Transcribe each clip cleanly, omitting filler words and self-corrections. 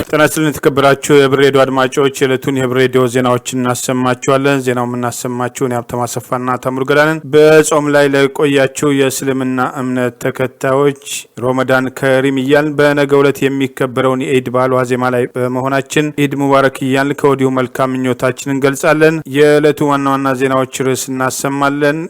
ጤና ይስጥልን የተከበራችሁ የብሬዲዮ አድማጮች የዕለቱን የብሬዲዮ ዜናዎችን እናሰማችኋለን። ዜናውን የምናሰማችሁን የሀብታም አሰፋና ታምሩ ገዳንን። በጾም ላይ ለቆያችሁ የእስልምና እምነት ተከታዮች ሮመዳን ከሪም እያልን በነገው ዕለት የሚከበረውን የኢድ በዓል ዋዜማ ላይ በመሆናችን ኢድ ሙባረክ እያልን ከወዲሁ መልካም ምኞታችንን እንገልጻለን። የዕለቱ ዋና ዋና ዜናዎች ርዕስ እናሰማለን።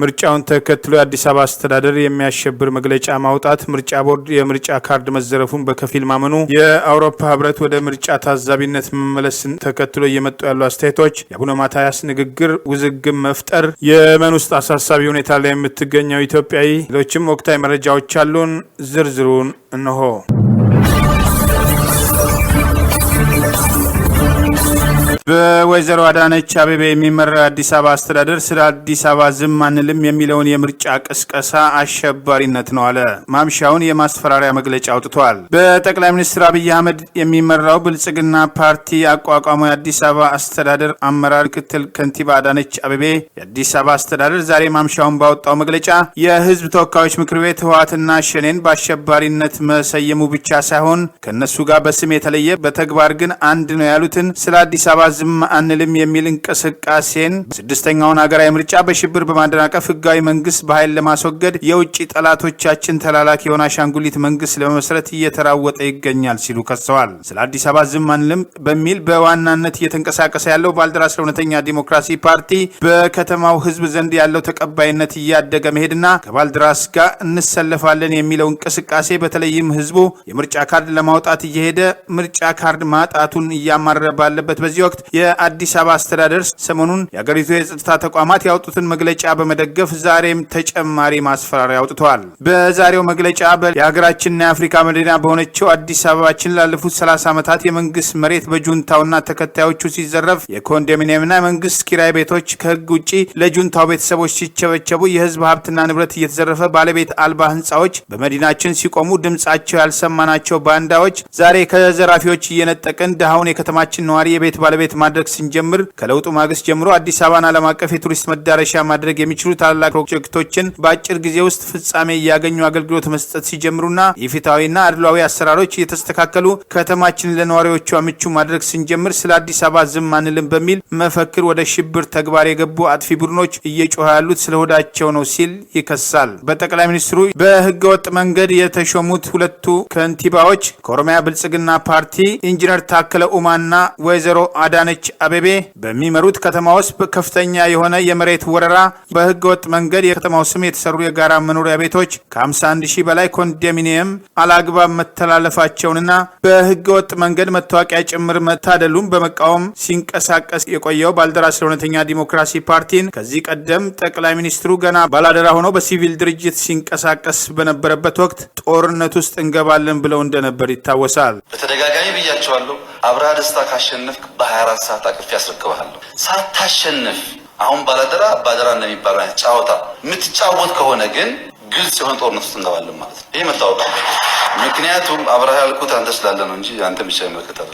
ምርጫውን ተከትሎ የአዲስ አበባ አስተዳደር የሚያሸብር መግለጫ ማውጣት፣ ምርጫ ቦርድ የምርጫ ካርድ መዘረፉን በከፊል ማመኑ፣ የአውሮፓ ህብረት ወደ ምርጫ ታዛቢነት መመለስን ተከትሎ እየመጡ ያሉ አስተያየቶች፣ የአቡነ ማትያስ ንግግር ውዝግብ መፍጠር፣ የመን ውስጥ አሳሳቢ ሁኔታ ላይ የምትገኘው ኢትዮጵያዊ፣ ሌሎችም ወቅታዊ መረጃዎች አሉን። ዝርዝሩን እነሆ። በወይዘሮ አዳነች አቤቤ የሚመራው የአዲስ አበባ አስተዳደር ስለ አዲስ አበባ ዝም አንልም የሚለውን የምርጫ ቅስቀሳ አሸባሪነት ነው አለ። ማምሻውን የማስፈራሪያ መግለጫ አውጥቷል። በጠቅላይ ሚኒስትር አብይ አህመድ የሚመራው ብልጽግና ፓርቲ አቋቋመው የአዲስ አበባ አስተዳደር አመራር ምክትል ከንቲባ አዳነች አቤቤ የአዲስ አበባ አስተዳደር ዛሬ ማምሻውን ባወጣው መግለጫ የህዝብ ተወካዮች ምክር ቤት ህወሓትና ሸኔን በአሸባሪነት መሰየሙ ብቻ ሳይሆን ከእነሱ ጋር በስም የተለየ በተግባር ግን አንድ ነው ያሉትን ስለ አዲስ አበባ ዝም አንልም የሚል እንቅስቃሴን ስድስተኛውን ሀገራዊ ምርጫ በሽብር በማደናቀፍ ህጋዊ መንግስት በኃይል ለማስወገድ የውጭ ጠላቶቻችን ተላላኪ የሆነ አሻንጉሊት መንግስት ለመመስረት እየተራወጠ ይገኛል ሲሉ ከሰዋል። ስለ አዲስ አበባ ዝም አንልም በሚል በዋናነት እየተንቀሳቀሰ ያለው ባልደራስ ለእውነተኛ ዲሞክራሲ ፓርቲ በከተማው ህዝብ ዘንድ ያለው ተቀባይነት እያደገ መሄድና ከባልደራስ ጋር እንሰለፋለን የሚለው እንቅስቃሴ በተለይም ህዝቡ የምርጫ ካርድ ለማውጣት እየሄደ ምርጫ ካርድ ማጣቱን እያማረረ ባለበት በዚህ ወቅት የአዲስ አበባ አስተዳደር ሰሞኑን የአገሪቱ የጸጥታ ተቋማት ያወጡትን መግለጫ በመደገፍ ዛሬም ተጨማሪ ማስፈራሪያ አውጥተዋል። በዛሬው መግለጫ የሀገራችንና የአፍሪካ መዲና በሆነችው አዲስ አበባችን ላለፉት 30 ዓመታት የመንግስት መሬት በጁንታውና ተከታዮቹ ሲዘረፍ፣ የኮንዶሚኒየምና የመንግስት ኪራይ ቤቶች ከህግ ውጭ ለጁንታው ቤተሰቦች ሲቸበቸቡ፣ የህዝብ ሀብትና ንብረት እየተዘረፈ ባለቤት አልባ ህንፃዎች በመዲናችን ሲቆሙ ድምጻቸው ያልሰማናቸው ባንዳዎች ዛሬ ከዘራፊዎች እየነጠቅን ድሃውን የከተማችን ነዋሪ የቤት ባለቤት ማድረግ ስንጀምር ከለውጡ ማግስት ጀምሮ አዲስ አበባን ዓለም አቀፍ የቱሪስት መዳረሻ ማድረግ የሚችሉ ታላላቅ ፕሮጀክቶችን በአጭር ጊዜ ውስጥ ፍጻሜ እያገኙ አገልግሎት መስጠት ሲጀምሩና የፍትሐዊና አድሏዊ አሰራሮች እየተስተካከሉ ከተማችንን ለነዋሪዎቿ ምቹ ማድረግ ስንጀምር ስለ አዲስ አበባ ዝም አንልም በሚል መፈክር ወደ ሽብር ተግባር የገቡ አጥፊ ቡድኖች እየጮኸ ያሉት ስለ ሆዳቸው ነው ሲል ይከሳል። በጠቅላይ ሚኒስትሩ በህገወጥ መንገድ የተሾሙት ሁለቱ ከንቲባዎች ከኦሮሚያ ብልጽግና ፓርቲ ኢንጂነር ታከለ ኡማና ወይዘሮ አዳነች አቤቤ በሚመሩት ከተማ ውስጥ ከፍተኛ የሆነ የመሬት ወረራ፣ በህገወጥ መንገድ የከተማው ስም የተሰሩ የጋራ መኖሪያ ቤቶች ከ51 ሺህ በላይ ኮንዶሚኒየም አላግባብ መተላለፋቸውንና በህገወጥ መንገድ መታወቂያ ጭምር መታደሉን በመቃወም ሲንቀሳቀስ የቆየው ባልደራስ ለእውነተኛ ዲሞክራሲ ፓርቲን ከዚህ ቀደም ጠቅላይ ሚኒስትሩ ገና ባላደራ ሆነው በሲቪል ድርጅት ሲንቀሳቀስ በነበረበት ወቅት ጦርነት ውስጥ እንገባለን ብለው እንደነበር ይታወሳል። በተደጋጋሚ ብያቸዋለሁ። አብርሃ ደስታ ካሸነፍክ በ24 ሰዓት አቅፍ ያስረክብሃለሁ። ሳታሸንፍ አሁን ባላደራ አባደራ እንደሚባለው አይነት ጫወታ የምትጫወት ከሆነ ግን ግልጽ የሆነ ጦርነት ውስጥ እንገባለን ማለት ነው። ይሄ መታወቅ ነው። ምክንያቱም አብርሃ ያልኩት አንተ ስላለ ነው እንጂ አንተ ብቻ ይመለከታል።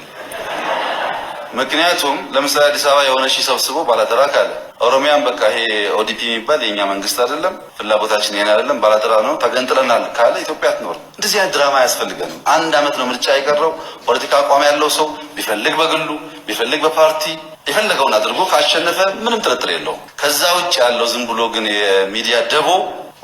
ምክንያቱም ለምሳሌ አዲስ አበባ የሆነ ሺህ ሰብስቦ ባላደራ ካለ ኦሮሚያን በቃ ይሄ ኦዲፒ የሚባል የኛ መንግስት አይደለም፣ ፍላጎታችን ይሄን አይደለም፣ ባላደራ ነው፣ ተገንጥለናል ካለ ኢትዮጵያ አትኖርም። እንደዚህ አይነት ድራማ አያስፈልገንም። አንድ አመት ነው ምርጫ የቀረው። ፖለቲካ አቋም ያለው ሰው ቢፈልግ በግሉ ቢፈልግ በፓርቲ የፈለገውን አድርጎ ካሸነፈ ምንም ጥርጥር የለውም። ከዛ ውጭ ያለው ዝም ብሎ ግን የሚዲያ ደቦ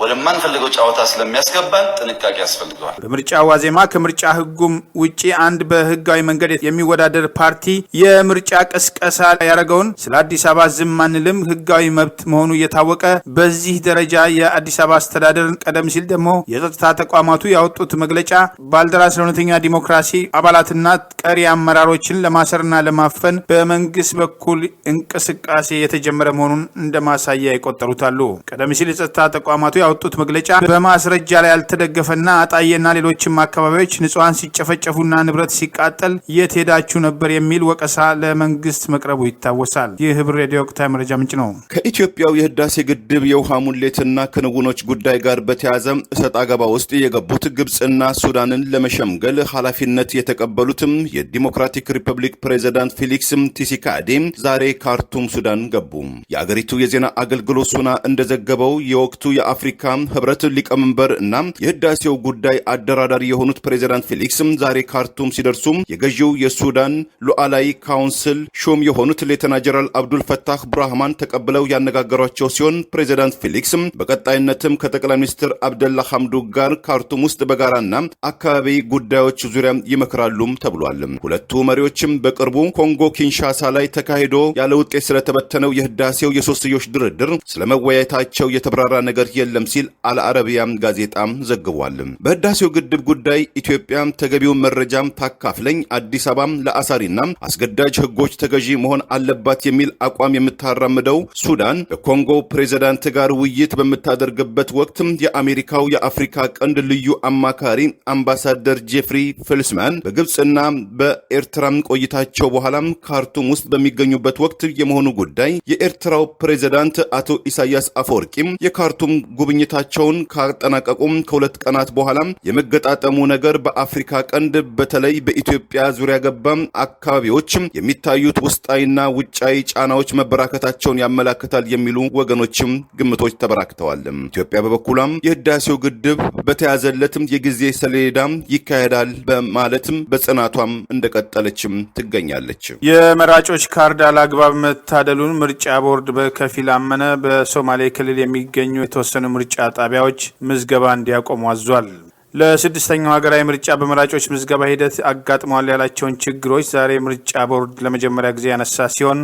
ወደማንፈልገው ጨዋታ ስለሚያስገባን ጥንቃቄ ያስፈልገዋል። በምርጫ ዋዜማ ከምርጫ ህጉም ውጪ አንድ በህጋዊ መንገድ የሚወዳደር ፓርቲ የምርጫ ቅስቀሳ ያደረገውን ስለ አዲስ አበባ ዝም አንልም ህጋዊ መብት መሆኑ እየታወቀ በዚህ ደረጃ የአዲስ አበባ አስተዳደር ቀደም ሲል ደግሞ የጸጥታ ተቋማቱ ያወጡት መግለጫ ባልደራስ ለእውነተኛ ዲሞክራሲ አባላትና ቀሪ አመራሮችን ለማሰርና ለማፈን በመንግስት በኩል እንቅስቃሴ የተጀመረ መሆኑን እንደማሳያ ይቆጠሩታሉ። ቀደም ሲል የጸጥታ ተቋማቱ ያወጡት መግለጫ በማስረጃ ላይ ያልተደገፈና አጣየና ሌሎችም አካባቢዎች ንጹሃን ሲጨፈጨፉና ንብረት ሲቃጠል የት ሄዳችሁ ነበር የሚል ወቀሳ ለመንግስት መቅረቡ ይታወሳል። ይህ ህብር ሬዲዮ ወቅታዊ መረጃ ምንጭ ነው። ከኢትዮጵያው የህዳሴ ግድብ የውሃ ሙሌትና ክንውኖች ጉዳይ ጋር በተያያዘ እሰጥ አገባ ውስጥ የገቡት ግብጽና ሱዳንን ለመሸምገል ኃላፊነት የተቀበሉትም የዲሞክራቲክ ሪፐብሊክ ፕሬዝዳንት ፌሊክስ ቲሲካዲ ዛሬ ካርቱም ሱዳን ገቡ። የአገሪቱ የዜና አገልግሎት ሱና እንደዘገበው የወቅቱ የአፍሪካ የአፍሪካ ህብረት ሊቀመንበር እና የህዳሴው ጉዳይ አደራዳሪ የሆኑት ፕሬዚዳንት ፌሊክስ ዛሬ ካርቱም ሲደርሱ የገዢው የሱዳን ሉዓላዊ ካውንስል ሹም የሆኑት ሌተና ጀነራል አብዱል ፈታህ ቡርሃን ተቀብለው ያነጋገሯቸው ሲሆን ፕሬዚዳንት ፌሊክስ በቀጣይነትም ከጠቅላይ ሚኒስትር አብደላ ሐምዶክ ጋር ካርቱም ውስጥ በጋራና አካባቢ ጉዳዮች ዙሪያ ይመክራሉም ተብሏል። ሁለቱ መሪዎችም በቅርቡ ኮንጎ ኪንሻሳ ላይ ተካሂዶ ያለ ውጤት ስለተበተነው የህዳሴው የሶስትዮሽ ድርድር ስለመወያየታቸው የተብራራ ነገር የለም ሲል አልአረቢያ ጋዜጣም ዘግቧል። በህዳሴው ግድብ ጉዳይ ኢትዮጵያ ተገቢውን መረጃም ታካፍለኝ፣ አዲስ አበባም ለአሳሪና አስገዳጅ ህጎች ተገዢ መሆን አለባት የሚል አቋም የምታራምደው ሱዳን በኮንጎ ፕሬዝዳንት ጋር ውይይት በምታደርግበት ወቅት የአሜሪካው የአፍሪካ ቀንድ ልዩ አማካሪ አምባሳደር ጄፍሪ ፌልስማን በግብጽና በኤርትራም ቆይታቸው በኋላም ካርቱም ውስጥ በሚገኙበት ወቅት የመሆኑ ጉዳይ የኤርትራው ፕሬዝዳንት አቶ ኢሳያስ አፈወርቂም የካርቱም ጉብኝታቸውን ካጠናቀቁም ከሁለት ቀናት በኋላ የመገጣጠሙ ነገር በአፍሪካ ቀንድ በተለይ በኢትዮጵያ ዙሪያ ገባም አካባቢዎች የሚታዩት ውስጣዊና ውጫዊ ጫናዎች መበራከታቸውን ያመላክታል የሚሉ ወገኖችም ግምቶች ተበራክተዋል። ኢትዮጵያ በበኩሏም የህዳሴው ግድብ በተያዘለትም የጊዜ ሰሌዳ ይካሄዳል በማለትም በጽናቷም እንደቀጠለችም ትገኛለች። የመራጮች ካርድ አላግባብ መታደሉን ምርጫ ቦርድ በከፊል አመነ። በሶማሌ ክልል የሚገኙ የተወሰኑ ምርጫ ጣቢያዎች ምዝገባ እንዲያቆሙ አዟል። ለስድስተኛው ሀገራዊ ምርጫ በመራጮች ምዝገባ ሂደት አጋጥመዋል ያላቸውን ችግሮች ዛሬ ምርጫ ቦርድ ለመጀመሪያ ጊዜ ያነሳ ሲሆን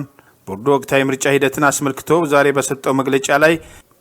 ቦርዱ ወቅታዊ ምርጫ ሂደትን አስመልክቶ ዛሬ በሰጠው መግለጫ ላይ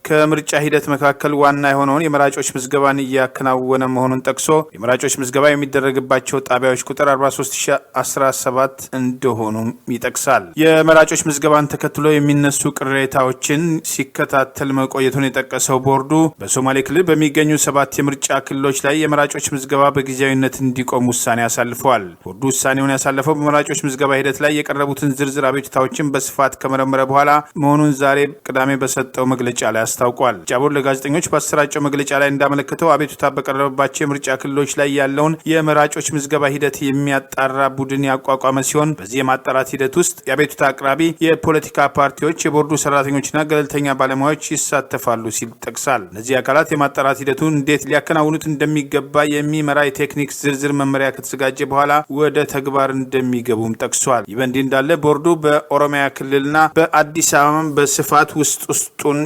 ከምርጫ ሂደት መካከል ዋና የሆነውን የመራጮች ምዝገባን እያከናወነ መሆኑን ጠቅሶ የመራጮች ምዝገባ የሚደረግባቸው ጣቢያዎች ቁጥር 43017 እንደሆኑም ይጠቅሳል። የመራጮች ምዝገባን ተከትሎ የሚነሱ ቅሬታዎችን ሲከታተል መቆየቱን የጠቀሰው ቦርዱ በሶማሌ ክልል በሚገኙ 7 የምርጫ ክልሎች ላይ የመራጮች ምዝገባ በጊዜያዊነት እንዲቆም ውሳኔ አሳልፈዋል። ቦርዱ ውሳኔውን ያሳለፈው በመራጮች ምዝገባ ሂደት ላይ የቀረቡትን ዝርዝር አቤቱታዎችን በስፋት ከመረመረ በኋላ መሆኑን ዛሬ ቅዳሜ በሰጠው መግለጫ ላይ አስታውቋል። ምርጫ ቦርድ ለጋዜጠኞች ባሰራጨው መግለጫ ላይ እንዳመለከተው አቤቱታ በቀረበባቸው የምርጫ ክልሎች ላይ ያለውን የመራጮች ምዝገባ ሂደት የሚያጣራ ቡድን ያቋቋመ ሲሆን በዚህ የማጣራት ሂደት ውስጥ የአቤቱታ አቅራቢ፣ የፖለቲካ ፓርቲዎች፣ የቦርዱ ሰራተኞችና ገለልተኛ ባለሙያዎች ይሳተፋሉ ሲል ጠቅሳል። እነዚህ አካላት የማጣራት ሂደቱን እንዴት ሊያከናውኑት እንደሚገባ የሚመራ የቴክኒክ ዝርዝር መመሪያ ከተዘጋጀ በኋላ ወደ ተግባር እንደሚገቡም ጠቅሷል። ይህ በእንዲህ እንዳለ ቦርዱ በኦሮሚያ ክልልና በአዲስ አበባ በስፋት ውስጡን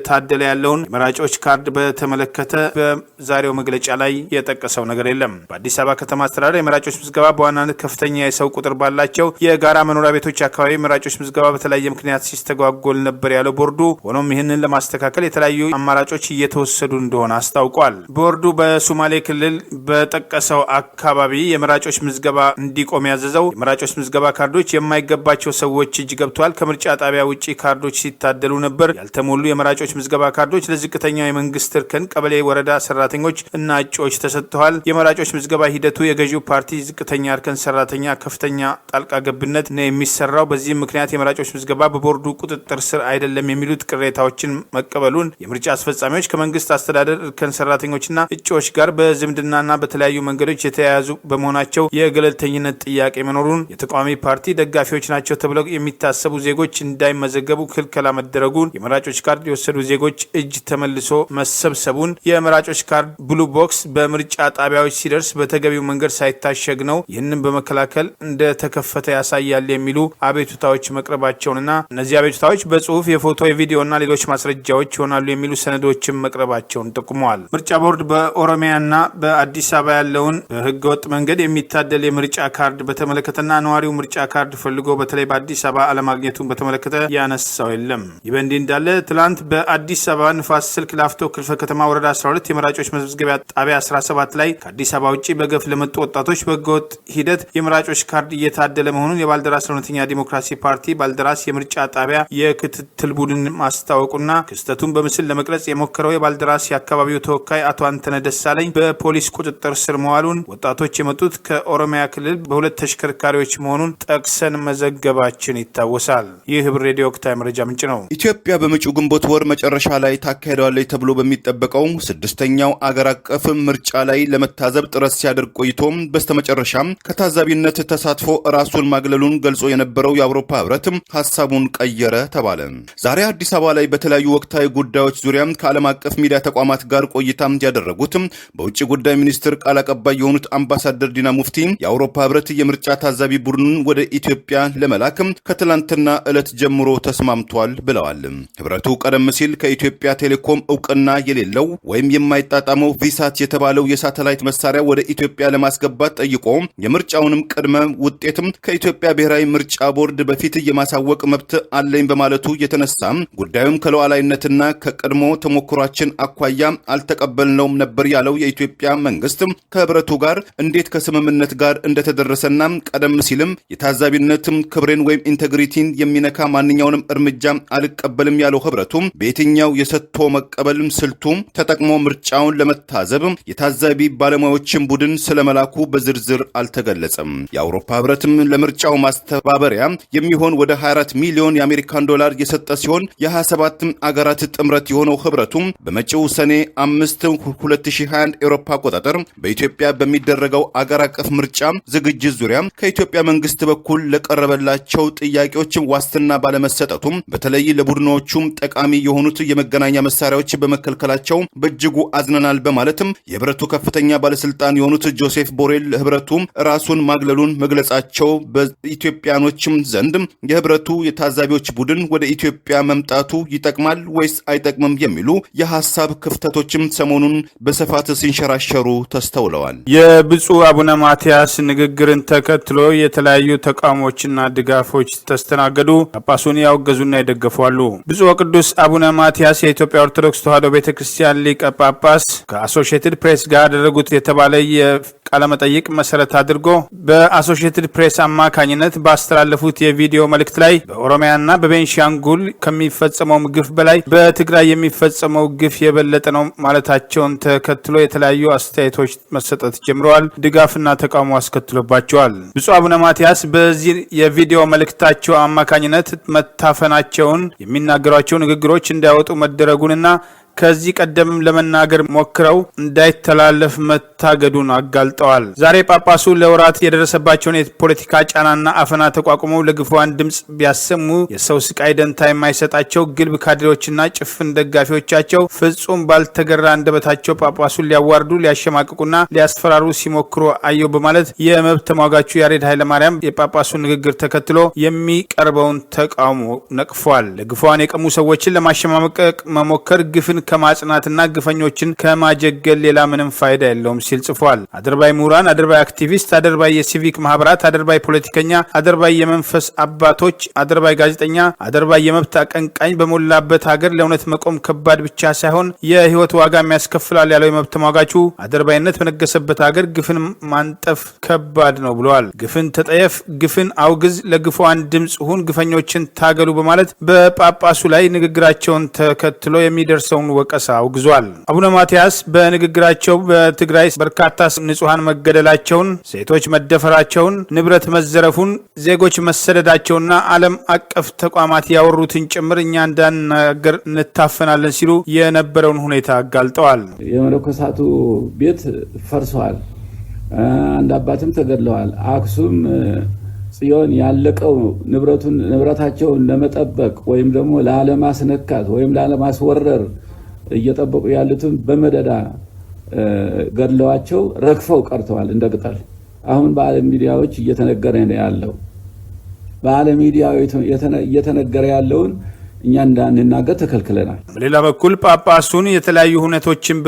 ታደለ ያለውን የመራጮች ካርድ በተመለከተ በዛሬው መግለጫ ላይ የጠቀሰው ነገር የለም። በአዲስ አበባ ከተማ አስተዳደር የመራጮች ምዝገባ በዋናነት ከፍተኛ የሰው ቁጥር ባላቸው የጋራ መኖሪያ ቤቶች አካባቢ መራጮች ምዝገባ በተለያየ ምክንያት ሲስተጓጎል ነበር ያለው ቦርዱ፣ ሆኖም ይህንን ለማስተካከል የተለያዩ አማራጮች እየተወሰዱ እንደሆነ አስታውቋል። ቦርዱ በሶማሌ ክልል በጠቀሰው አካባቢ የመራጮች ምዝገባ እንዲቆም ያዘዘው የመራጮች ምዝገባ ካርዶች የማይገባቸው ሰዎች እጅ ገብተዋል፣ ከምርጫ ጣቢያ ውጪ ካርዶች ሲታደሉ ነበር፣ ያልተሞሉ የመራጮች ምዝገባ ካርዶች ለዝቅተኛው የመንግስት እርከን ቀበሌ፣ ወረዳ ሰራተኞች እና እጩዎች ተሰጥተዋል። የመራጮች ምዝገባ ሂደቱ የገዢው ፓርቲ ዝቅተኛ እርከን ሰራተኛ ከፍተኛ ጣልቃ ገብነት ነው የሚሰራው። በዚህም ምክንያት የመራጮች ምዝገባ በቦርዱ ቁጥጥር ስር አይደለም የሚሉት ቅሬታዎችን መቀበሉን የምርጫ አስፈጻሚዎች ከመንግስት አስተዳደር እርከን ሰራተኞችና እጩዎች ጋር በዝምድናና በተለያዩ መንገዶች የተያያዙ በመሆናቸው የገለልተኝነት ጥያቄ መኖሩን፣ የተቃዋሚ ፓርቲ ደጋፊዎች ናቸው ተብለው የሚታሰቡ ዜጎች እንዳይመዘገቡ ክልከላ መደረጉን፣ የመራጮች ካርድ የወሰዱ ዜጎች እጅ ተመልሶ መሰብሰቡን፣ የመራጮች ካርድ ብሉ ቦክስ በምርጫ ጣቢያዎች ሲደርስ በተገቢው መንገድ ሳይታሸግ ነው ይህንን በመከላከል እንደተከፈተ ያሳያል የሚሉ አቤቱታዎች መቅረባቸውንና እነዚህ አቤቱታዎች በጽሁፍ፣ የፎቶ፣ የቪዲዮና ሌሎች ማስረጃዎች ይሆናሉ የሚሉ ሰነዶችን መቅረባቸውን ጠቁመዋል። ምርጫ ቦርድ በኦሮሚያና በአዲስ አበባ ያለውን በህገወጥ መንገድ የሚታደል የምርጫ ካርድ በተመለከተና ነዋሪው ምርጫ ካርድ ፈልጎ በተለይ በአዲስ አበባ አለማግኘቱን በተመለከተ ያነሳው የለም። ይህ በእንዲህ እንዳለ ትላንት በአዲስ አበባ ንፋስ ስልክ ላፍቶ ክፍለ ከተማ ወረዳ 12 የመራጮች መዝገቢያ ጣቢያ 17 ላይ ከአዲስ አበባ ውጭ በገፍ ለመጡ ወጣቶች በህገወጥ ሂደት የመራጮች ካርድ እየታደለ መሆኑን የባልደራስ ለእውነተኛ ዲሞክራሲ ፓርቲ ባልደራስ የምርጫ ጣቢያ የክትትል ቡድን ማስታወቁና ክስተቱን በምስል ለመቅረጽ የሞከረው የባልደራስ የአካባቢው ተወካይ አቶ አንተነ ደሳለኝ በፖሊስ ቁጥጥር ስር መዋሉን፣ ወጣቶች የመጡት ከኦሮሚያ ክልል በሁለት ተሽከርካሪዎች መሆኑን ጠቅሰን መዘገባችን ይታወሳል። ይህ ህብር ሬዲዮ ወቅታዊ መረጃ ምንጭ ነው። ኢትዮጵያ በመጪው ግንቦት ወር መጨረሻ መጨረሻ ላይ ታካሂደዋለች ተብሎ በሚጠበቀው ስድስተኛው አገር አቀፍ ምርጫ ላይ ለመታዘብ ጥረት ሲያደርግ ቆይቶ በስተመጨረሻም ከታዛቢነት ተሳትፎ ራሱን ማግለሉን ገልጾ የነበረው የአውሮፓ ህብረት ሐሳቡን ቀየረ ተባለ። ዛሬ አዲስ አበባ ላይ በተለያዩ ወቅታዊ ጉዳዮች ዙሪያ ከዓለም አቀፍ ሚዲያ ተቋማት ጋር ቆይታ ያደረጉት በውጭ ጉዳይ ሚኒስትር ቃል አቀባይ የሆኑት አምባሳደር ዲና ሙፍቲ የአውሮፓ ህብረት የምርጫ ታዛቢ ቡድኑን ወደ ኢትዮጵያ ለመላክ ከትላንትና ዕለት ጀምሮ ተስማምቷል ብለዋል። ህብረቱ ቀደም ሲል ከኢትዮጵያ ቴሌኮም እውቅና የሌለው ወይም የማይጣጣመው ቪሳት የተባለው የሳተላይት መሳሪያ ወደ ኢትዮጵያ ለማስገባት ጠይቆ የምርጫውንም ቅድመ ውጤትም ከኢትዮጵያ ብሔራዊ ምርጫ ቦርድ በፊት የማሳወቅ መብት አለኝ በማለቱ የተነሳ ጉዳዩም ከሉዓላዊነትና ከቀድሞ ተሞክሯችን አኳያ አልተቀበልነውም ነበር ያለው የኢትዮጵያ መንግስት ከህብረቱ ጋር እንዴት ከስምምነት ጋር እንደተደረሰና ቀደም ሲልም የታዛቢነትም ክብሬን ወይም ኢንቴግሪቲን የሚነካ ማንኛውንም እርምጃ አልቀበልም ያለው ህብረቱ በየትኛው የሰጥቶ መቀበልም ስልቱ ተጠቅሞ ምርጫውን ለመታዘብ የታዛቢ ባለሙያዎችን ቡድን ስለመላኩ በዝርዝር አልተገለጸም። የአውሮፓ ህብረትም ለምርጫው ማስተባበሪያ የሚሆን ወደ 24 ሚሊዮን የአሜሪካን ዶላር የሰጠ ሲሆን የ27 አገራት ጥምረት የሆነው ህብረቱ በመጪው ሰኔ 5 2021 ኤሮፓ አቆጣጠር በኢትዮጵያ በሚደረገው አገር አቀፍ ምርጫ ዝግጅት ዙሪያ ከኢትዮጵያ መንግስት በኩል ለቀረበላቸው ጥያቄዎች ዋስትና ባለመሰጠቱም በተለይ ለቡድኖቹም ጠቃሚ የሆኑት የመገናኛ መሳሪያዎች በመከልከላቸው በእጅጉ አዝነናል በማለትም የህብረቱ ከፍተኛ ባለስልጣን የሆኑት ጆሴፍ ቦሬል ህብረቱ ራሱን ማግለሉን መግለጻቸው በኢትዮጵያኖችም ዘንድ የህብረቱ የታዛቢዎች ቡድን ወደ ኢትዮጵያ መምጣቱ ይጠቅማል ወይስ አይጠቅምም የሚሉ የሐሳብ ክፍተቶችም ሰሞኑን በስፋት ሲንሸራሸሩ ተስተውለዋል። የብፁዕ አቡነ ማትያስ ንግግርን ተከትሎ የተለያዩ ተቃውሞችና ድጋፎች ተስተናገዱ። ጳጳሱን ያወገዙና ይደገፋሉ። ብፁዕ ወቅዱስ አቡነ ማትያስ የኢትዮጵያ ኦርቶዶክስ ተዋሕዶ ቤተክርስቲያን ሊቀ ጳጳስ ከአሶሺየትድ ፕሬስ ጋር ያደረጉት የተባለ የቃለ መጠይቅ መሰረት አድርጎ በአሶሺየትድ ፕሬስ አማካኝነት ባስተላለፉት የቪዲዮ መልእክት ላይ በኦሮሚያና በቤንሻንጉል ከሚፈጸመው ግፍ በላይ በትግራይ የሚፈጸመው ግፍ የበለጠ ነው ማለታቸውን ተከትሎ የተለያዩ አስተያየቶች መሰጠት ጀምረዋል። ድጋፍና ተቃውሞ አስከትሎባቸዋል። ብፁዕ አቡነ ማትያስ በዚህ የቪዲዮ መልእክታቸው አማካኝነት መታፈናቸውን የሚናገሯቸው ንግግሮች እንዳይወጡ መደረጉንና ከዚህ ቀደምም ለመናገር ሞክረው እንዳይተላለፍ መታገዱን አጋልጠዋል። ዛሬ ጳጳሱ ለወራት የደረሰባቸውን የፖለቲካ ጫናና አፈና ተቋቁመው ለግፏን ድምጽ ቢያሰሙ የሰው ስቃይ ደንታ የማይሰጣቸው ግልብ ካድሬዎችና ጭፍን ደጋፊዎቻቸው ፍጹም ባልተገራ አንደበታቸው ጳጳሱን ሊያዋርዱ፣ ሊያሸማቅቁና ሊያስፈራሩ ሲሞክሩ አየው በማለት የመብት ተሟጋቹ ያሬድ ኃይለማርያም የጳጳሱን ንግግር ተከትሎ የሚቀርበውን ተቃውሞ ነቅፏል። ለግፏን የቀሙ ሰዎችን ለማሸማቀቅ መሞከር ግፍን ከማጽናትና ግፈኞችን ከማጀገል ሌላ ምንም ፋይዳ የለውም ሲል ጽፏል። አድርባይ ምሁራን፣ አድርባይ አክቲቪስት፣ አድርባይ የሲቪክ ማህበራት፣ አድርባይ ፖለቲከኛ፣ አድርባይ የመንፈስ አባቶች፣ አድርባይ ጋዜጠኛ፣ አድርባይ የመብት አቀንቃኝ በሞላበት ሀገር ለእውነት መቆም ከባድ ብቻ ሳይሆን የህይወት ዋጋ የሚያስከፍላል ያለው የመብት ተሟጋቹ አድርባይነት በነገሰበት ሀገር ግፍን ማንጠፍ ከባድ ነው ብለዋል። ግፍን ተጠየፍ፣ ግፍን አውግዝ፣ ለግፏን ድምጽ ሁን፣ ግፈኞችን ታገሉ በማለት በጳጳሱ ላይ ንግግራቸውን ተከትሎ የሚደርሰውን ወቀሳ አውግዟል። አቡነ ማትያስ በንግግራቸው በትግራይ በርካታ ንጹሃን መገደላቸውን፣ ሴቶች መደፈራቸውን፣ ንብረት መዘረፉን፣ ዜጎች መሰደዳቸውና ዓለም አቀፍ ተቋማት ያወሩትን ጭምር እኛ እንዳንናገር እንታፈናለን ሲሉ የነበረውን ሁኔታ አጋልጠዋል። የመነኮሳቱ ቤት ፈርሰዋል። አንድ አባትም ተገድለዋል። አክሱም ጽዮን ያለቀው ንብረታቸውን ለመጠበቅ ወይም ደግሞ ላለማስነካት ወይም ላለማስወረር እየጠበቁ ያሉትን በመደዳ ገድለዋቸው ረግፈው ቀርተዋል እንደ ቅጠል። አሁን በዓለም ሚዲያዎች እየተነገረ ነው ያለው። በዓለም ሚዲያዎች እየተነገረ ያለውን እኛ እንዳንናገር ተከልክለናል። በሌላ በኩል ጳጳሱን የተለያዩ ሁነቶችን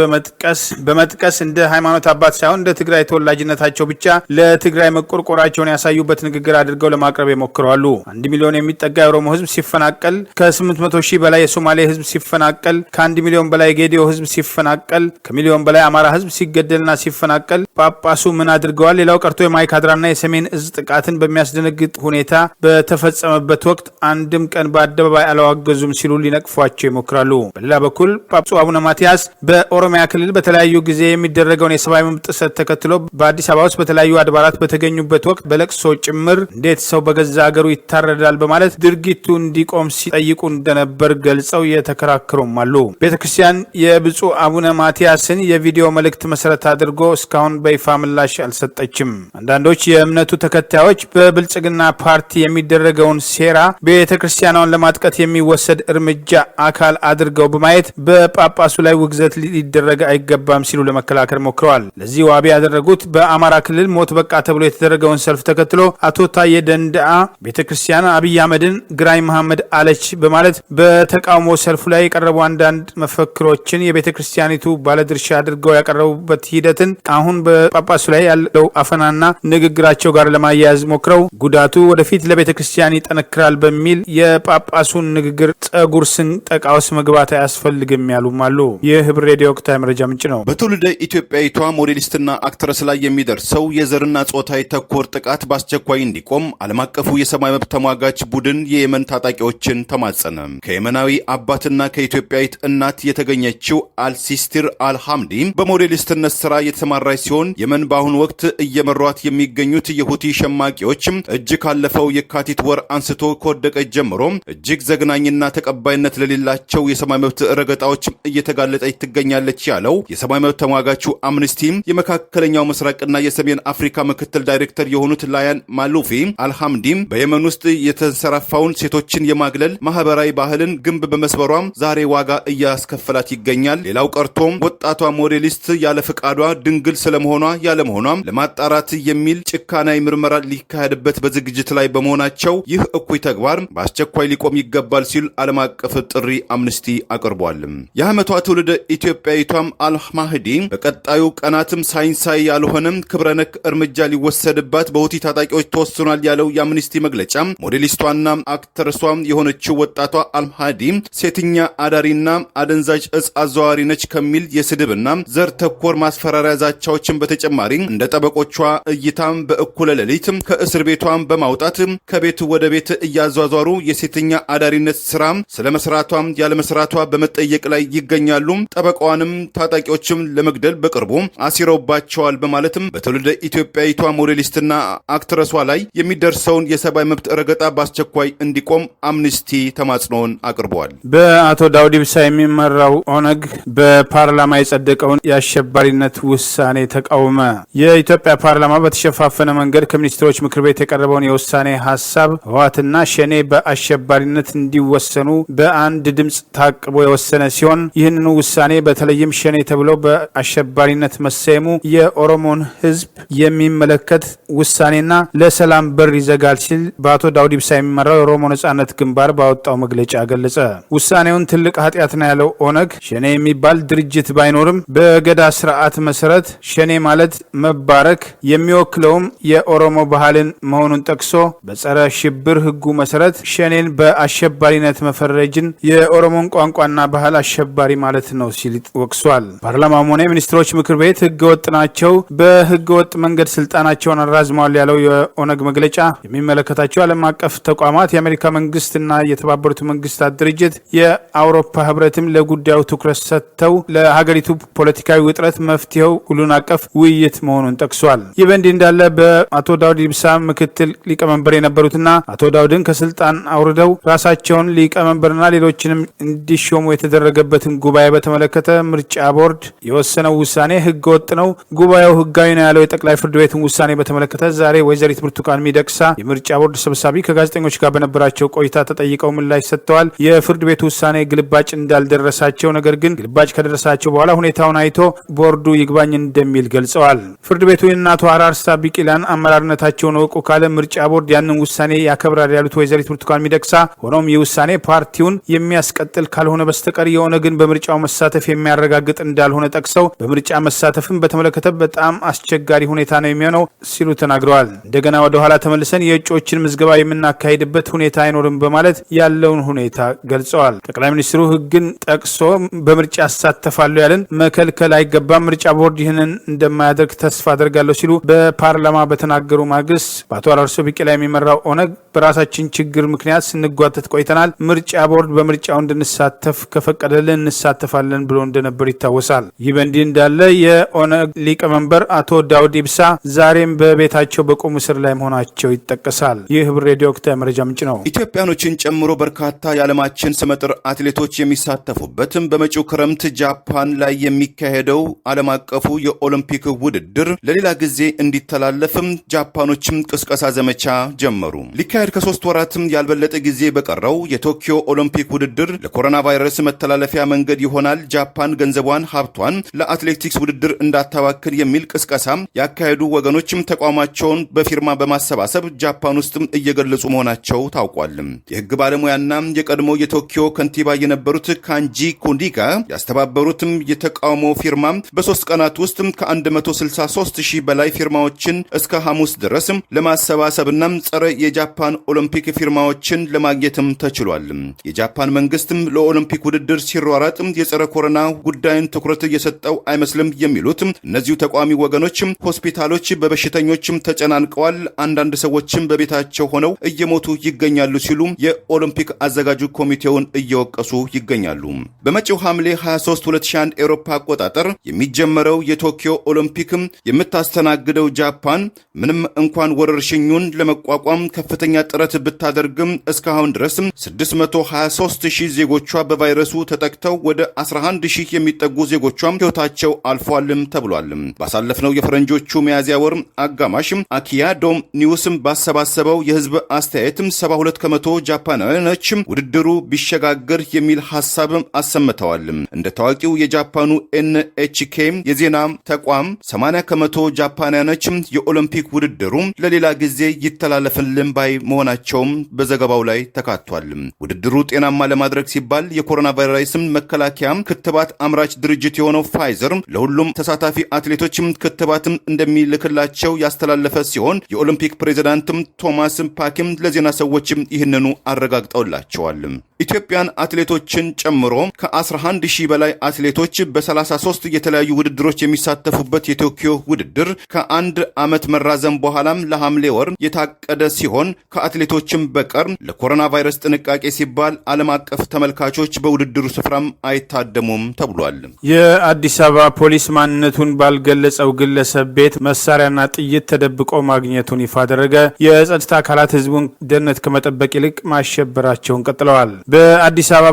በመጥቀስ እንደ ሃይማኖት አባት ሳይሆን እንደ ትግራይ ተወላጅነታቸው ብቻ ለትግራይ መቆርቆራቸውን ያሳዩበት ንግግር አድርገው ለማቅረብ ይሞክራሉ። 1 ሚሊዮን የሚጠጋ የኦሮሞ ህዝብ ሲፈናቀል፣ ከ800 ሺህ በላይ የሶማሌ ህዝብ ሲፈናቀል፣ ከ1 ሚሊዮን በላይ ጌዲዮ ህዝብ ሲፈናቀል፣ ከሚሊዮን በላይ አማራ ህዝብ ሲገደልና ሲፈናቀል ጳጳሱ ምን አድርገዋል? ሌላው ቀርቶ የማይካድራና የሰሜን እዝ ጥቃትን በሚያስደነግጥ ሁኔታ በተፈጸመበት ወቅት አንድም ቀን በአደባባይ አላዋግ አላወገዙም ሲሉ ሊነቅፏቸው ይሞክራሉ። በሌላ በኩል ጳጳሱ አቡነ ማቲያስ በኦሮሚያ ክልል በተለያዩ ጊዜ የሚደረገውን የሰብአዊ መብት ጥሰት ተከትሎ በአዲስ አበባ ውስጥ በተለያዩ አድባራት በተገኙበት ወቅት በለቅሶ ጭምር እንዴት ሰው በገዛ ሀገሩ ይታረዳል በማለት ድርጊቱ እንዲቆም ሲጠይቁ እንደነበር ገልጸው የተከራከሩም አሉ። ቤተክርስቲያን የብፁዕ አቡነ ማቲያስን የቪዲዮ መልእክት መሰረት አድርጎ እስካሁን በይፋ ምላሽ አልሰጠችም። አንዳንዶች የእምነቱ ተከታዮች በብልጽግና ፓርቲ የሚደረገውን ሴራ ቤተክርስቲያኗን ለማጥቀት የሚወሰድ እርምጃ አካል አድርገው በማየት በጳጳሱ ላይ ውግዘት ሊደረግ አይገባም ሲሉ ለመከላከል ሞክረዋል። ለዚህ ዋቢ ያደረጉት በአማራ ክልል ሞት በቃ ተብሎ የተደረገውን ሰልፍ ተከትሎ አቶ ታዬ ደንደአ ቤተክርስቲያን አብይ አህመድን ግራኝ መሐመድ አለች በማለት በተቃውሞ ሰልፉ ላይ የቀረቡ አንዳንድ መፈክሮችን የቤተክርስቲያኒቱ ባለድርሻ አድርገው ያቀረቡበት ሂደትን አሁን በጳጳሱ ላይ ያለው አፈናና ንግግራቸው ጋር ለማያያዝ ሞክረው ጉዳቱ ወደፊት ለቤተክርስቲያን ይጠነክራል በሚል የጳጳሱን ንግግር ጸጉር ስንጠቃ ውስጥ መግባት አያስፈልግም ያሉም አሉ። ይህ ህብር ሬዲዮ ወቅታዊ መረጃ ምንጭ ነው። በትውልደ ኢትዮጵያዊቷ ሞዴሊስትና አክትረስ ላይ የሚደርሰው የዘርና ጾታዊ ተኮር ጥቃት በአስቸኳይ እንዲቆም ዓለም አቀፉ የሰብአዊ መብት ተሟጋች ቡድን የየመን ታጣቂዎችን ተማጸነ። ከየመናዊ አባትና ከኢትዮጵያዊት እናት የተገኘችው አልሲስቲር አልሐምዲ በሞዴሊስትነት ስራ የተሰማራች ሲሆን የመን በአሁኑ ወቅት እየመሯት የሚገኙት የሁቲ ሸማቂዎች እጅ ካለፈው የካቲት ወር አንስቶ ከወደቀች ጀምሮ እጅግ ዘግናኝና ተቀባይነት ለሌላቸው የሰብአዊ መብት ረገጣዎች እየተጋለጠች ትገኛለች ያለው የሰብአዊ መብት ተሟጋቹ አምነስቲ የመካከለኛው ምስራቅና የሰሜን አፍሪካ ምክትል ዳይሬክተር የሆኑት ላያን ማሉፊ አልሐምዲ በየመን ውስጥ የተንሰራፋውን ሴቶችን የማግለል ማህበራዊ ባህልን ግንብ በመስበሯም ዛሬ ዋጋ እያስከፈላት ይገኛል። ሌላው ቀርቶም ወጣቷ ሞዴሊስት ያለ ፍቃዷ ድንግል ስለመሆኗ ያለመሆኗም ለማጣራት የሚል ጭካናዊ ምርመራ ሊካሄድበት በዝግጅት ላይ በመሆናቸው ይህ እኩይ ተግባር በአስቸኳይ ሊቆም ይገባል ሲል ዓለም አቀፍ ጥሪ አምነስቲ አቅርቧል። የዓመቷ ትውልደ ኢትዮጵያዊቷም አልማህዲ በቀጣዩ ቀናትም ሳይንሳዊ ያልሆነም ክብረነክ እርምጃ ሊወሰድባት በሁቲ ታጣቂዎች ተወስኗል ያለው የአምነስቲ መግለጫ ሞዴሊስቷና አክትረሷም የሆነችው ወጣቷ አልማህዲ ሴትኛ አዳሪና አደንዛዥ እጽ አዘዋዋሪ ነች ከሚል የስድብና ዘር ተኮር ማስፈራሪያ ዛቻዎችን በተጨማሪ እንደ ጠበቆቿ እይታም በእኩለ ሌሊት ከእስር ቤቷም በማውጣት ከቤት ወደ ቤት እያዟዟሩ የሴተኛ አዳሪነት ስራ ስለመስራቷም ያለመስራቷ በመጠየቅ ላይ ይገኛሉ። ጠበቃዋንም ታጣቂዎችም ለመግደል በቅርቡ አሲረውባቸዋል በማለትም በትውልደ ኢትዮጵያዊቷ ሞዴሊስትና አክትረሷ ላይ የሚደርሰውን የሰብአዊ መብት ረገጣ በአስቸኳይ እንዲቆም አምነስቲ ተማጽኖውን አቅርበዋል። በአቶ ዳውድ ኢብሳ የሚመራው ኦነግ በፓርላማ የጸደቀውን የአሸባሪነት ውሳኔ ተቃወመ። የኢትዮጵያ ፓርላማ በተሸፋፈነ መንገድ ከሚኒስትሮች ምክር ቤት የቀረበውን የውሳኔ ሀሳብ ህወሓትና ሸኔ በአሸባሪነት እንዲወሰኑ በአንድ ድምፅ ታቅቦ የወሰነ ሲሆን ይህንኑ ውሳኔ በተለይም ሸኔ ተብሎ በአሸባሪነት መሰየሙ የኦሮሞን ህዝብ የሚመለከት ውሳኔና ለሰላም በር ይዘጋል ሲል በአቶ ዳውድ ኢብሳ የሚመራው የኦሮሞ ነጻነት ግንባር ባወጣው መግለጫ ገለጸ። ውሳኔውን ትልቅ ኃጢአት ነው ያለው ኦነግ ሸኔ የሚባል ድርጅት ባይኖርም በገዳ ስርዓት መሰረት ሸኔ ማለት መባረክ የሚወክለውም የኦሮሞ ባህልን መሆኑን ጠቅሶ በጸረ ሽብር ህጉ መሰረት ሸኔን በአሸባሪነት መፈረጅን የኦሮሞን ቋንቋና ባህል አሸባሪ ማለት ነው ሲል ወቅሷል። ፓርላማም ሆነ የሚኒስትሮች ምክር ቤት ህገወጥ ናቸው፣ በህገወጥ መንገድ ስልጣናቸውን አራዝመዋል ያለው የኦነግ መግለጫ የሚመለከታቸው ዓለም አቀፍ ተቋማት የአሜሪካ መንግስትና የተባበሩት መንግስታት ድርጅት የአውሮፓ ህብረትም ለጉዳዩ ትኩረት ሰጥተው ለሀገሪቱ ፖለቲካዊ ውጥረት መፍትሄው ሁሉን አቀፍ ውይይት መሆኑን ጠቅሷል። ይህ በእንዲህ እንዳለ በአቶ ዳውድ ኢብሳ ምክትል ሊቀመንበር የነበሩትና አቶ ዳውድን ከስልጣን አውርደው ራሳቸውን ሊቀመንበርና ሌሎችንም እንዲሾሙ የተደረገበትን ጉባኤ በተመለከተ ምርጫ ቦርድ የወሰነው ውሳኔ ህገ ወጥ ነው፣ ጉባኤው ህጋዊ ነው ያለው የጠቅላይ ፍርድ ቤትን ውሳኔ በተመለከተ ዛሬ ወይዘሪት ብርቱካን ሚደቅሳ የምርጫ ቦርድ ሰብሳቢ ከጋዜጠኞች ጋር በነበራቸው ቆይታ ተጠይቀው ምላሽ ሰጥተዋል። የፍርድ ቤቱ ውሳኔ ግልባጭ እንዳልደረሳቸው ነገር ግን ግልባጭ ከደረሳቸው በኋላ ሁኔታውን አይቶ ቦርዱ ይግባኝ እንደሚል ገልጸዋል። ፍርድ ቤቱ የእናቶ አራርሳ ቢቂላን አመራርነታቸውን እወቁ ካለ ምርጫ ቦርድ ያንን ውሳኔ ያከብራል ያሉት ወይዘሪት ብርቱካን ሚደቅሳ ሆኖም ይህ ውሳኔ ፓርቲውን የሚያስቀጥል ካልሆነ በስተቀር የኦነግን በምርጫው መሳተፍ የሚያረጋግጥ እንዳልሆነ ጠቅሰው በምርጫ መሳተፍን በተመለከተ በጣም አስቸጋሪ ሁኔታ ነው የሚሆነው ሲሉ ተናግረዋል። እንደገና ወደ ኋላ ተመልሰን የእጩዎችን ምዝገባ የምናካሂድበት ሁኔታ አይኖርም በማለት ያለውን ሁኔታ ገልጸዋል። ጠቅላይ ሚኒስትሩ ህግን ጠቅሶ በምርጫ ያሳተፋሉ ያለን መከልከል አይገባም፣ ምርጫ ቦርድ ይህንን እንደማያደርግ ተስፋ አደርጋለሁ ሲሉ በፓርላማ በተናገሩ ማግስት በአቶ አራርሶ ቢቂላ የሚመራው ኦነግ በራሳችን ችግር ምክንያት ስንጓተት ቆይተናል፣ በመሃል ምርጫ ቦርድ በምርጫው እንድንሳተፍ ከፈቀደልን እንሳተፋለን ብሎ እንደነበር ይታወሳል። ይህ በእንዲህ እንዳለ የኦነግ ሊቀመንበር አቶ ዳውድ ኢብሳ ዛሬም በቤታቸው በቁም እስር ላይ መሆናቸው ይጠቀሳል። ይህ ህብር ሬዲዮ ወቅታዊ መረጃ ምንጭ ነው። ኢትዮጵያኖችን ጨምሮ በርካታ የዓለማችን ስመጥር አትሌቶች የሚሳተፉበትም በመጪው ክረምት ጃፓን ላይ የሚካሄደው ዓለም አቀፉ የኦሎምፒክ ውድድር ለሌላ ጊዜ እንዲተላለፍም ጃፓኖችም ቅስቀሳ ዘመቻ ጀመሩ። ሊካሄድ ከ3 ወራትም ያልበለጠ ጊዜ በቀረው የቶኪዮ ኦሎምፒክ ውድድር ለኮሮና ቫይረስ መተላለፊያ መንገድ ይሆናል፣ ጃፓን ገንዘቧን ሀብቷን ለአትሌቲክስ ውድድር እንዳታባክል የሚል ቅስቀሳ ያካሄዱ ወገኖችም ተቋማቸውን በፊርማ በማሰባሰብ ጃፓን ውስጥም እየገለጹ መሆናቸው ታውቋል። የህግ ባለሙያና የቀድሞ የቶኪዮ ከንቲባ የነበሩት ካንጂ ኩንዲጋ ያስተባበሩትም የተቃውሞ ፊርማ በ3 ቀናት ውስጥ ከ163,000 በላይ ፊርማዎችን እስከ ሐሙስ ድረስ ለማሰባሰብና ጸረ የጃፓን ኦሎምፒክ ፊርማዎችን ለማግኘትም ተችሏል። የጃፓን መንግስትም ለኦሎምፒክ ውድድር ሲሯራጥ የጸረ ኮሮና ጉዳይን ትኩረት እየሰጠው አይመስልም የሚሉት እነዚሁ ተቋሚ ወገኖች ሆስፒታሎች በበሽተኞችም ተጨናንቀዋል፣ አንዳንድ ሰዎችም በቤታቸው ሆነው እየሞቱ ይገኛሉ ሲሉ የኦሎምፒክ አዘጋጁ ኮሚቴውን እየወቀሱ ይገኛሉ። በመጪው ሐምሌ 23 2001 ኤሮፓ አቆጣጠር የሚጀመረው የቶኪዮ ኦሎምፒክ የምታስተናግደው ጃፓን ምንም እንኳን ወረርሽኙን ለመቋቋም ከፍተኛ ጥረት ብታደርግም እስካሁን ድረስ 623,000 ዜጎቿ በቫይረሱ ተጠቅተው ወደ 11,000 የሚጠጉ ዜጎቿም ሕይወታቸው አልፏልም ተብሏል። ባሳለፍነው የፈረንጆቹ ሚያዝያ ወር አጋማሽ አኪያዶም ኒውስም ባሰባሰበው የህዝብ አስተያየት 72 ከመቶ ጃፓናውያኖች ውድድሩ ቢሸጋገር የሚል ሐሳብ አሰምተዋል። እንደ ታዋቂው የጃፓኑ NHK የዜና ተቋም 80 ከመቶ ጃፓናውያኖች የኦሎምፒክ ውድድሩ ለሌላ ጊዜ ይተላለፍልን ባይ መሆናቸውም በዘገባው ላይ ተካቷል። ውድድሩ ጤናማ ለማድረግ ሲባል የኮሮና ቫይረስም መከላከያ ክትባት አምራች ድርጅት የሆነው ፋይዘር ለሁሉም ተሳታፊ አትሌቶችም ክትባትም እንደሚልክላቸው ያስተላለፈ ሲሆን የኦሎምፒክ ፕሬዝዳንትም ቶማስ ፓኪም ለዜና ሰዎችም ይህንኑ አረጋግጠውላቸዋል። ኢትዮጵያን አትሌቶችን ጨምሮ ከ11,000 በላይ አትሌቶች በ33 የተለያዩ ውድድሮች የሚሳተፉበት የቶኪዮ ውድድር ከ1 ዓመት መራዘም በኋላም ለሐምሌ ወር የታቀደ ሲሆን ከአትሌቶችም በቀር ለኮሮና ቫይረስ ጥንቃቄ ሲባል ዓለም አቀፍ ተመልካቾች በውድድሩ ስፍራም አይታደሙም ተብሏል። የአዲስ አበባ ፖሊስ ማንነቱን ባልገለጸው ግለሰብ ቤት መሳሪያና ጥይት ተደብቆ ማግኘቱን ይፋ አደረገ። የጸጥታ አካላት ህዝቡን ደህንነት ከመጠበቅ ይልቅ ማሸበራቸውን ቀጥለዋል። በአዲስ አበባ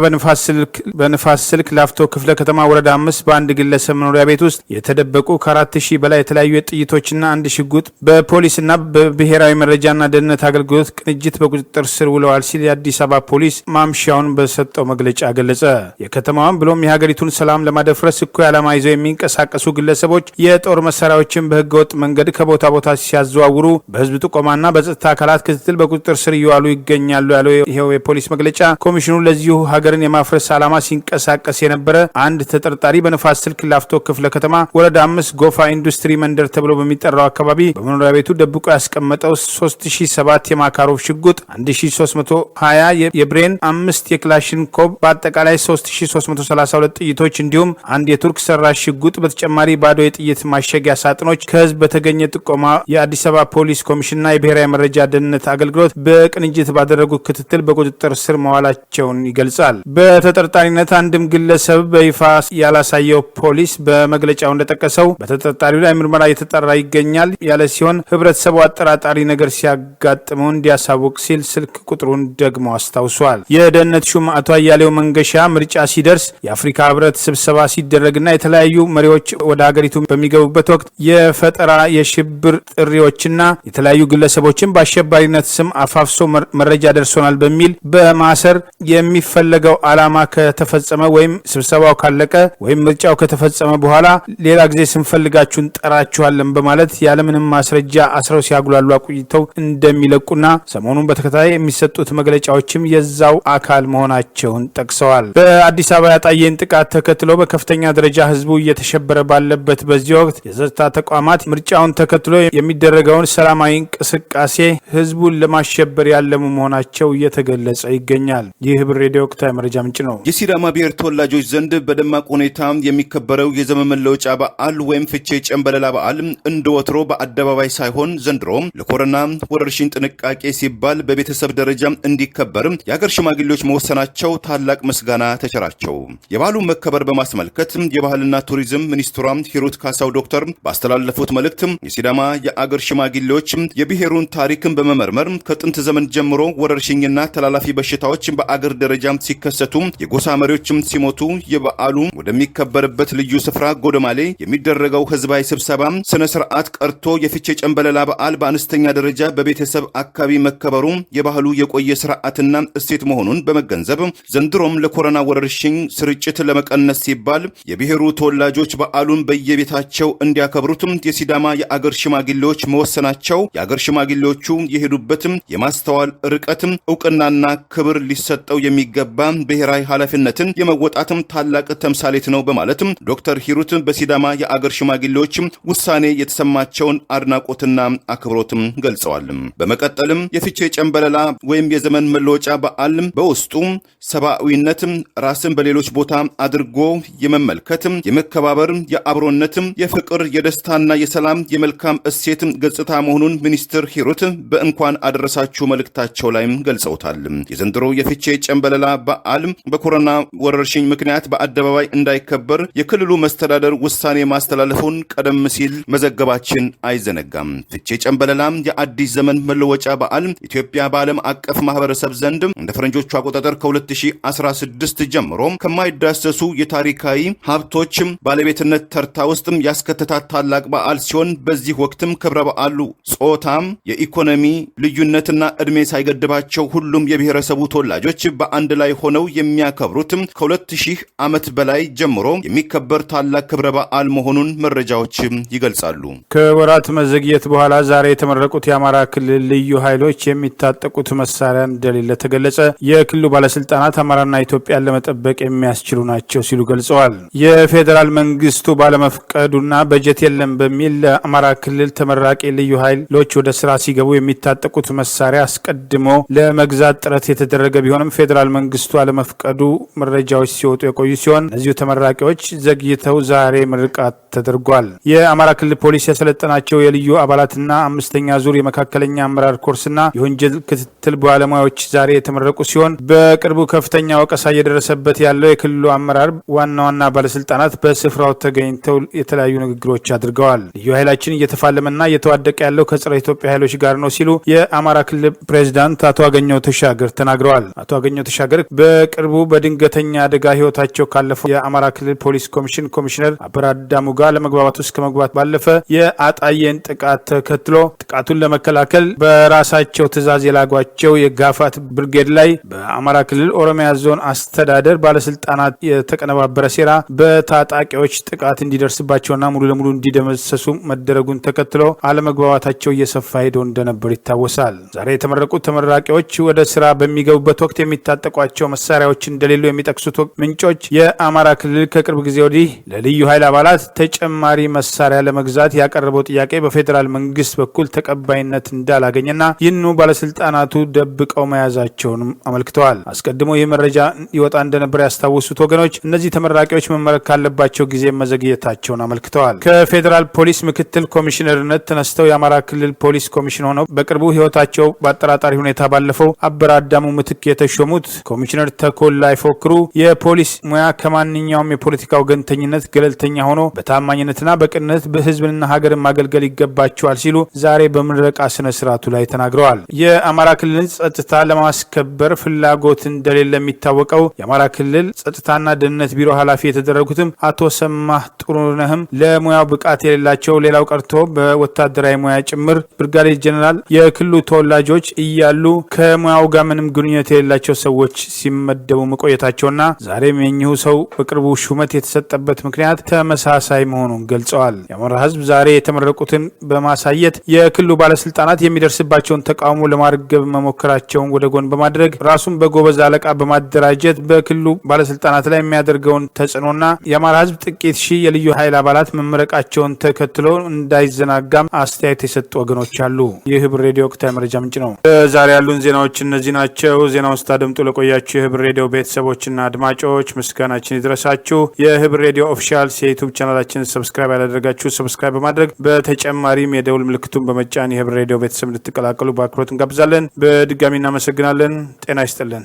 በንፋስ ስልክ ላፍቶ ክፍለ ከተማ ወረዳ 5 በአንድ ግለሰብ መኖሪያ ቤት ውስጥ የተደበቁ ከ4,000 በላይ የተለያዩ ጥይቶችና አንድ ሽጉጥ በፖሊስና በብሔራዊ መረጃና ደህንነት አገልግሎት ቅንጅት በቁጥጥር ስር ውለዋል ሲል የአዲስ አበባ ፖሊስ ማምሻውን በሰጠው መግለጫ ገለጸ። የከተማዋን ብሎም የሀገሪቱን ሰላም ለማደፍረስ እኩይ ዓላማ ይዘው የሚንቀሳቀሱ ግለሰቦች የጦር መሳሪያዎችን በህገወጥ መንገድ ከቦታ ቦታ ሲያዘዋውሩ በህዝብ ጥቆማና በጸጥታ አካላት ክትትል በቁጥጥር ስር እየዋሉ ይገኛሉ ያለው ይኸው የፖሊስ መግለጫ ኮሚሽኑ ለዚሁ ሀገርን የማፍረስ ዓላማ ሲንቀሳቀስ የነበረ አንድ ተጠርጣሪ በንፋስ ስልክ ላፍቶ ክፍለ ከተማ ወረዳ 5 ጎፋ ኢንዱስትሪ መንደር ተብሎ በሚጠራው አካባቢ በመኖሪያ ቤቱ ደብቆ ያስቀመጠው 3007 የማካሮቭ ሽጉጥ፣ 1320 የብሬን፣ 5 የክላሽንኮቭ በአጠቃላይ 3332 ጥይቶች እንዲሁም አንድ የቱርክ ሰራሽ ሽጉጥ በተጨማሪ ባዶ የጥይት ማሸጊያ ሳጥኖች ከህዝብ በተገኘ ጥቆማ የአዲስ አበባ ፖሊስ ኮሚሽንና የብሔራዊ መረጃ ደህንነት አገልግሎት በቅንጅት ባደረጉት ክትትል በቁጥጥር ስር መዋላቸውን ይገልጻል። በተጠርጣሪነት አንድም ግለሰብ በይፋ ያላሳየው ፖሊስ በመግለጫው እንደጠቀሰው በተጠርጣሪው ላይ ምርመራ እየተጣራ ይገኛል ያለ ሲሆን ህብረተሰቡ አጠራጣሪ ነገር ሲያጋጥመው እንዲያሳውቅ ሲል ስልክ ቁጥሩን ደግሞ አስታውሷል። የደህንነት ሹም አቶ አያሌው መንገሻ ምርጫ ሲደርስ የአፍሪካ ህብረት ስብሰባ ሲደረግና የተለያዩ መሪዎች ወደ ሀገሪቱ በሚገቡበት ወቅት የፈጠራ የሽብር ጥሪዎችና የተለያዩ ግለሰቦችን በአሸባሪነት ስም አፋፍሶ መረጃ ደርሶናል በሚል በማሰር የሚፈለገው ዓላማ ከተፈጸመ ወይም ስብሰባው ካለቀ ወይም ምርጫው ከተፈጸመ በኋላ ሌላ ጊዜ ስንፈልጋችሁ እንጠራችኋለን በማለት ያለምንም ማስረጃ አስረው ሲያጉላሉ አቆይተው እንደሚለቁና ሰሞኑን በተከታታይ የሚሰጡት መግለጫዎችም የዛው አካል መሆናቸውን ጠቅሰዋል። በአዲስ አበባ ያጣየን ጥቃት ተከትሎ በከፍተኛ ደረጃ ህዝቡ እየተሸበረ ባለበት በዚህ ወቅት የጸጥታ ተቋማት ምርጫውን ተከትሎ የሚደረገውን ሰላማዊ እንቅስቃሴ ህዝቡን ለማሸበር ያለሙ መሆናቸው እየተገለጸ ይገኛል። ይህ ህብር ሬዲዮ ወቅታዊ መረጃ ምንጭ ነው። የሲዳማ ብሔር ተወላጆች ዘንድ በደማቅ ሁኔታ የሚከበረው የዘመን መለወጫ በዓል ወይም ፍቼ ጨንበለላ በዓል እንደወትሮ በአደባባይ ሳይሆን ዘንድሮ ለኮሮና ወረርሽኝ ጥንቃቄ ሲባል በቤተሰብ ደረጃ እንዲከበር የአገር ሽማግሌዎች መወሰናቸው ታላቅ ምስጋና ተቸራቸው። የበዓሉን መከበር በማስመልከት የባህልና ቱሪዝም ሚኒስትሯ ሂሩት ካሳው ዶክተር ባስተላለፉት መልእክት የሲዳማ የአገር ሽማግሌዎች የብሔሩን ታሪክን በመመርመር ከጥንት ዘመን ጀምሮ ወረርሽኝና ተላላፊ በሽታዎች በአገር ደረጃ ሲከሰቱ የጎሳ መሪዎችም ሲሞቱ የበዓሉ ወደሚከበርበት ልዩ ስፍራ ጎደማሌ የሚደረገው ህዝባዊ ስብሰባ ስነ ስርዓት ቀርቶ የፊቼ ጨንበለላ በዓል በአነስተኛ ደረጃ በቤተሰብ አካባቢ መከበሩ የባህሉ የቆየ ስርዓትና እሴት መሆኑን በመገንዘብ ዘንድሮም ለኮሮና ወረርሽኝ ስርጭት ለመቀነስ ሲባል የብሔሩ ተወላጆች በዓሉን በየቤታቸው እንዲያከብሩት የሲዳማ የአገር ሽማግሌዎች መወሰናቸው የአገር ሽማግሌዎቹ የሄዱበትም የማስተዋል ርቀትም እውቅናና ክብር ሊሰጠው የሚገባ ብሔራዊ ኃላፊነትን የመወጣትም ታላቅ ተምሳሌት ነው በማለትም ዶክተር ሂሩት በሲዳማ የአገር ሽማግሌዎች ውሳኔ የተሰማቸውን አድናቆትና አክብሮትም ገልጸዋል። በመቀጠልም የፊቼ ጨንበለላ ወይም የዘመን መለወጫ በዓል በውስጡ ሰብአዊነት ራስን በሌሎች ቦታ አድርጎ የመመልከት የመከባበር የአብሮነት የፍቅር የደስታና የሰላም የመልካም እሴት ገጽታ መሆኑን ሚኒስትር ሂሩት በእንኳን አደረሳችሁ መልእክታቸው ላይም ገልጸውታል። የዘንድሮ የፊቼ ጨንበለላ በዓል በኮሮና ወረርሽኝ ምክንያት በአደባባይ እንዳይከበር የክልሉ መስተዳደር ውሳኔ ማስተላለፉን ቀደም ሲል መዘገባችን አይዘነጋም። ፊቼ ጨንበለላ የአዲስ ዘመን መለወጫ በዓል ኢትዮጵያ በዓለም አቀፍ ማህበረሰብ ዘንድ እንደ ፈረንጆቹ አቆጣጠር ከ2016 ጀምሮ ከማይዳሰሱ የታሪካዊ ሀብቶች ባለቤትነት ተርታ ውስጥ ያስከተታት ታላቅ በዓል ሲሆን በዚህ ወቅትም ክብረ በዓሉ ጾታም የኢኮኖሚ ልዩነትና እድሜ ሳይገድባቸው ሁሉም የብሔረሰቡ ተወላጆች በአንድ ላይ ሆነው የሚያከብሩት ከ2000 ዓመት በላይ ጀምሮ የሚከበር ታላቅ ክብረ በዓል መሆኑን መረጃዎች ይገልጻሉ። ከወራት መዘግየት በኋላ ዛሬ የተመረቁት የአማራ ክልል ልዩ ኃይሎች የሚታጠቁት መሳሪያ እንደሌለ ተገለጸ። የክልሉ ባለስልጣናት አማራና ኢትዮጵያን ለመጠበቅ የሚያስችሉ ናቸው ሲሉ ገልጸዋል። የፌዴራል መንግስቱ ባለመፍቀዱና በጀት የለም በሚል ለአማራ ክልል ተመራቂ ልዩ ኃይሎች ወደ ስራ ሲገቡ የሚታጠቁት መሳሪያ አስቀድሞ ለመግዛት ጥረት የተደረገ ቢሆንም ፌዴራል መንግስቱ አለመፍቀዱ መረጃዎች ሲወጡ የቆዩ ሲሆን እነዚሁ ተመራቂዎች ዘግይተው ዛሬ ምርቃት ተደርጓል። የአማራ ክልል ፖሊስ ያሰለጠናቸው የልዩ አባላትና አምስተኛ ዙር የመካከለኛ አመራር ኮርስና የወንጀል ክትትል ባለሙያዎች ዛሬ የተመረቁ ሲሆን በቅርቡ ከፍተኛ ወቀሳ እየደረሰበት ያለው የክልሉ አመራር ዋና ባለስልጣናት በስፍራው ተገኝተው የተለያዩ ንግግሮች አድርገዋል። ልዩ ኃይላችን እየተፋለመና እየተዋደቀ ያለው ከጸረ ኢትዮጵያ ኃይሎች ጋር ነው ሲሉ የአማራ ክልል ፕሬዝዳንት አቶ አገኘሁ ተሻገር ተናግረዋል። አቶ አገኘሁ ተሻገር በቅርቡ በድንገተኛ አደጋ ህይወታቸው ካለፈው የአማራ ክልል ፖሊስ ኮሚሽን ኮሚሽነር አበራ አዳሙ ጋር ለመግባባት ውስጥ ከመግባት ባለፈ የአጣየን ጥቃት ተከትሎ ጥቃቱን ለመከላከል በራሳቸው ትዕዛዝ የላጓቸው የጋፋት ብርጌድ ላይ በአማራ ክልል ኦሮሚያ ዞን አስተዳደር ባለስልጣናት የተቀነባበረ ሴራ በታጣቂዎች ጥቃት እንዲደርስባቸውና ሙሉ ለሙሉ እንዲደመሰሱ መደረጉን ተከትሎ አለመግባባታቸው እየሰፋ ሄዶ እንደነበር ይታወሳል። ዛሬ የተመረቁት ተመራቂዎች ወደ ስራ በሚገቡበት ወቅት የሚታጠቋቸው መሳሪያዎች እንደሌሉ የሚጠቅሱት ምንጮች የአማራ ክልል ከቅርብ ጊዜ ወዲህ ለልዩ ኃይል አባላት ተጨማሪ መሳሪያ ለመግዛት ያቀረበው ጥያቄ በፌዴራል መንግስት በኩል ተቀባይነት እንዳላገኘና ይህንኑ ባለስልጣናቱ ደብቀው መያዛቸውንም አመልክተዋል። አስቀድሞ ይህ መረጃ ይወጣ እንደነበር ያስታወሱት ወገኖች እነዚህ ተመራቂዎች መመረቅ ካለባቸው ጊዜ መዘግየታቸውን አመልክተዋል። ከፌዴራል ፖሊስ ምክትል ኮሚሽነርነት ተነስተው የአማራ ክልል ፖሊስ ኮሚሽን ሆነው በቅርቡ ህይወታቸው በአጠራጣሪ ሁኔታ ባለፈው አበራ አዳሙ ምትክ የተሾሙት ኮሚሽነር ተኮላ አይፎክሩ የፖሊስ ሙያ ከማንኛውም የፖለቲካ ወገንተኝነት ገለልተኛ ሆኖ በታማኝነትና በቅንነት በህዝብንና ሀገርን ማገልገል ይገባቸዋል ሲሉ ዛሬ በምረቃ ስነ ስርዓቱ ላይ ተናግረዋል። የአማራ ክልልን ጸጥታ ለማስከበር ፍላጎት እንደሌለ የሚታወቀው የአማራ ክልል ጸጥታና ደህንነት ቢሮ ኃላፊ የተደረጉትም አቶ ሰማህ ጥሩነህም ለሙያው ብቃት የሌላቸው ሌላው ቀርቶ በወታደራዊ ሙያ ጭምር ብርጋዴር ጀነራል የክልሉ ተወላጆች እያሉ ከሙያው ጋር ምንም ግንኙነት የሌላቸው ሰዎች ሲመደቡ መቆየታቸውና ዛሬም የኚሁ ሰው በቅርቡ ሹመት የተሰጠበት ምክንያት ተመሳሳይ መሆኑን ገልጸዋል። የአማራ ህዝብ ዛሬ የተመረቁትን በማሳየት የክልሉ ባለስልጣናት የሚደርስባቸውን ተቃውሞ ለማርገብ መሞከራቸውን ወደ ጎን በማድረግ ራሱን በጎበዝ አለቃ በማደራጀት በክልሉ ባለስልጣናት ላይ የሚያደርገውን ተጽዕኖና የአማራ ህዝብ ጥቂት ሺህ የልዩ ኃይል አባላት መመረቃቸውን ተከትሎ እንዳይዘናጋም አስተያየት የሰጡ ወገኖች አሉ። ይህ ህብር ሬዲዮ ወቅታዊ መረጃ ምንጭ ነው። ዛሬ ያሉን ዜናዎች እነዚህ ናቸው። ዜናውን ስታደምጡ ለቆያችሁ የህብር ሬዲዮ ቤተሰቦችና አድማጮች ምስጋናችን ይድረሳችሁ። የህብር ሬዲዮ ኦፊሻል የዩቱብ ቻናላችን ሰብስክራይብ ያላደረጋችሁ ሰብስክራይብ በማድረግ በተጨማሪም የደውል ምልክቱን በመጫን የህብር ሬዲዮ ቤተሰብ እንድትቀላቀሉ በአክብሮት እንጋብዛለን። በድጋሚ እናመሰግናለን። ነበርን። ጤና ይስጥልን።